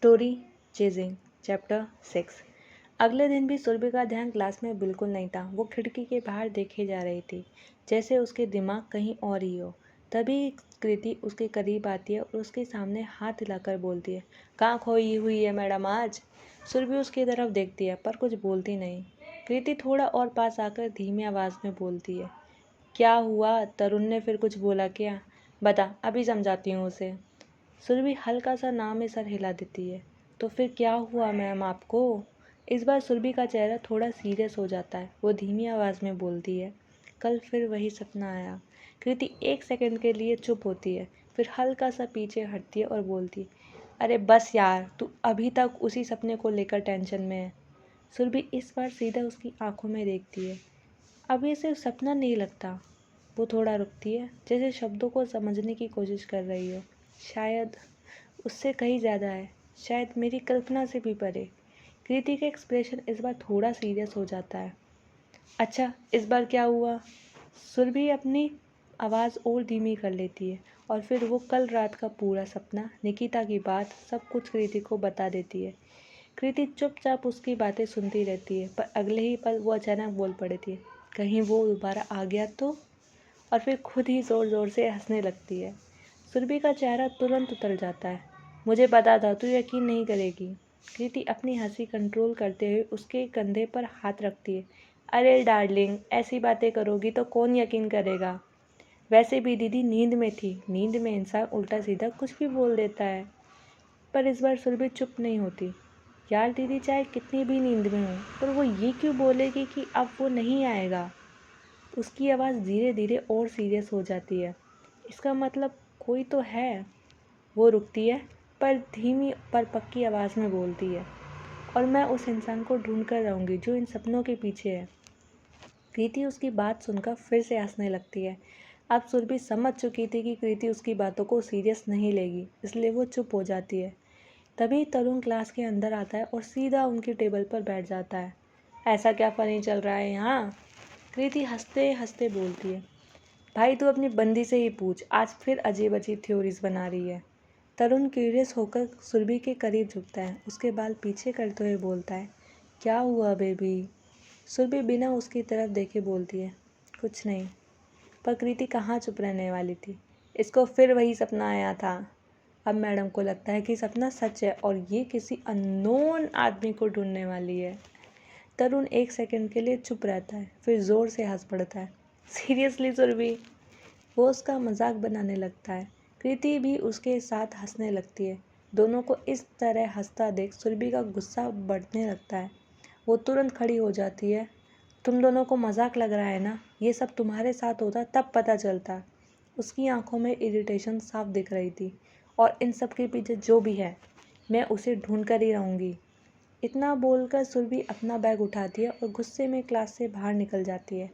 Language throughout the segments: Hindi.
Story chasing chapter 6। अगले दिन भी सुरभि का ध्यान क्लास में बिल्कुल नहीं था। वो खिड़की के बाहर देखे जा रही थी, जैसे उसके दिमाग कहीं और ही हो। तभी कृति उसके करीब आती है और उसके सामने हाथ हिलाकर बोलती है, कहाँ खोई हुई है मैडम आज? सुरभि उसकी तरफ देखती है पर कुछ बोलती नहीं। कृति थोड़ा और पास आकर धीमी आवाज़ में बोलती है, क्या हुआ? तरुण ने फिर कुछ बोला क्या? बता, अभी समझाती हूँ उसे। सुरभि हल्का सा ना में सर हिला देती है। तो फिर क्या हुआ मैम आपको? इस बार सुरभि का चेहरा थोड़ा सीरियस हो जाता है। वो धीमी आवाज़ में बोलती है, कल फिर वही सपना आया। कृति एक सेकंड के लिए चुप होती है, फिर हल्का सा पीछे हटती है और बोलती है, अरे बस यार, तू अभी तक उसी सपने को लेकर टेंशन में है। सुरभि इस बार सीधा उसकी आंखों में देखती है। अब ये सिर्फ सपना नहीं लगता। वो थोड़ा रुकती है, जैसे शब्दों को समझने की कोशिश कर रही हो। शायद उससे कहीं ज़्यादा है, शायद मेरी कल्पना से भी परे। कृति का एक्सप्रेशन इस बार थोड़ा सीरियस हो जाता है। अच्छा, इस बार क्या हुआ? सुरभि अपनी आवाज़ और धीमी कर लेती है और फिर वो कल रात का पूरा सपना, निकिता की बात, सब कुछ कृति को बता देती है। कृति चुपचाप उसकी बातें सुनती रहती है, पर अगले ही पल वो अचानक बोल पड़ती है, कहीं वो दोबारा आ गया तो? और फिर खुद ही ज़ोर ज़ोर से हंसने लगती है। सुरभि का चेहरा तुरंत उतर जाता है। मुझे पता था तू यकीन नहीं करेगी। कृति अपनी हंसी कंट्रोल करते हुए उसके कंधे पर हाथ रखती है। अरे डार्लिंग, ऐसी बातें करोगी तो कौन यकीन करेगा? वैसे भी दीदी नींद में थी। नींद में इंसान उल्टा सीधा कुछ भी बोल देता है। पर इस बार सुरभि चुप नहीं होती। यार दीदी चाहे कितनी भी नींद में हो, पर वो ये क्यों बोलेगी कि अब वो नहीं आएगा? उसकी आवाज़ धीरे धीरे और सीरियस हो जाती है। इसका मतलब कोई तो है। वो रुकती है, पर धीमी पर पक्की आवाज़ में बोलती है, और मैं उस इंसान को ढूंढ कर रहूँगी जो इन सपनों के पीछे है। कृति उसकी बात सुनकर फिर से हंसने लगती है। अब सुरभि समझ चुकी थी कि कृति उसकी बातों को सीरियस नहीं लेगी, इसलिए वो चुप हो जाती है। तभी तरुण क्लास के अंदर आता है और सीधा उनकी टेबल पर बैठ जाता है। ऐसा क्या फनी चल रहा है यहाँ? कृति हंसते हंसते बोलती है, भाई तू अपनी बंदी से ही पूछ, आज फिर अजीब अजीब थ्योरीज बना रही है। तरुण क्यूरियस होकर सुरभि के करीब झुकता है, उसके बाल पीछे करते हुए बोलता है, क्या हुआ बेबी? सुरभि बिना उसकी तरफ देखे बोलती है, कुछ नहीं। पर कृति कहाँ चुप रहने वाली थी। इसको फिर वही सपना आया था। अब मैडम को लगता है कि सपना सच है और ये किसी अननोन आदमी को ढूंढने वाली है। तरुण एक सेकंड के लिए चुप रहता है, फिर ज़ोर से हंस पड़ता है। सीरियसली सुरभि? वो उसका मजाक बनाने लगता है। कृति भी उसके साथ हंसने लगती है। दोनों को इस तरह हंसता देख सुरभि का गुस्सा बढ़ने लगता है। वो तुरंत खड़ी हो जाती है। तुम दोनों को मजाक लग रहा है ना? ये सब तुम्हारे साथ होता तब पता चलता। उसकी आंखों में इरिटेशन साफ दिख रही थी। और इन सब के पीछे जो भी है, मैं उसे ढूंढ कर ही रहूँगी। इतना बोलकर सुरभि अपना बैग उठाती है और गुस्से में क्लास से बाहर निकल जाती है।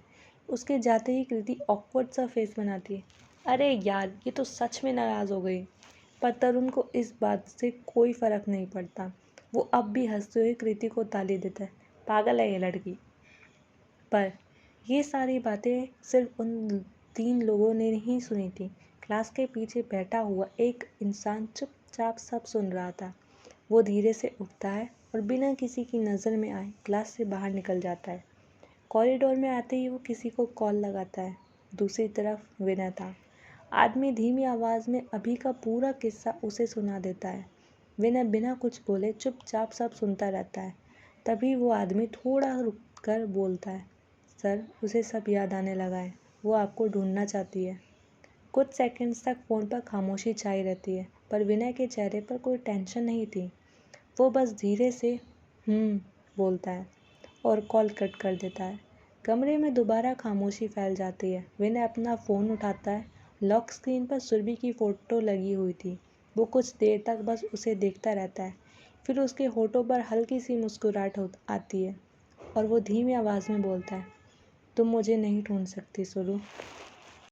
उसके जाते ही कृति ऑकवर्ड सा फेस बनाती है। अरे यार, ये तो सच में नाराज़ हो गई। पर तरुण को इस बात से कोई फ़र्क नहीं पड़ता। वो अब भी हंसते हुए कृति को ताली देता है, पागल है ये लड़की। पर ये सारी बातें सिर्फ उन 3 लोगों ने नहीं सुनी थी। क्लास के पीछे बैठा हुआ एक इंसान चुपचाप सब सुन रहा था। वो धीरे से उठता है और बिना किसी की नज़र में आए क्लास से बाहर निकल जाता है। कॉरिडोर में आते ही वो किसी को कॉल लगाता है। दूसरी तरफ विनय था। आदमी धीमी आवाज़ में अभी का पूरा किस्सा उसे सुना देता है। विनय बिना कुछ बोले चुपचाप सब सुनता रहता है। तभी वो आदमी थोड़ा रुक कर बोलता है, सर, उसे सब याद आने लगा है। वो आपको ढूंढना चाहती है। कुछ सेकंड्स तक फ़ोन पर खामोशी छाई रहती है, पर विनय के चेहरे पर कोई टेंशन नहीं थी। वो बस धीरे से बोलता है और कॉल कट कर देता है। कमरे में दोबारा खामोशी फैल जाती है। विनय अपना फ़ोन उठाता है। लॉक स्क्रीन पर सुरभि की फ़ोटो लगी हुई थी। वो कुछ देर तक बस उसे देखता रहता है। फिर उसके होठों पर हल्की सी मुस्कुराहट आती है और वो धीमी आवाज़ में बोलता है, तुम मुझे नहीं ढूंढ सकती सुरु।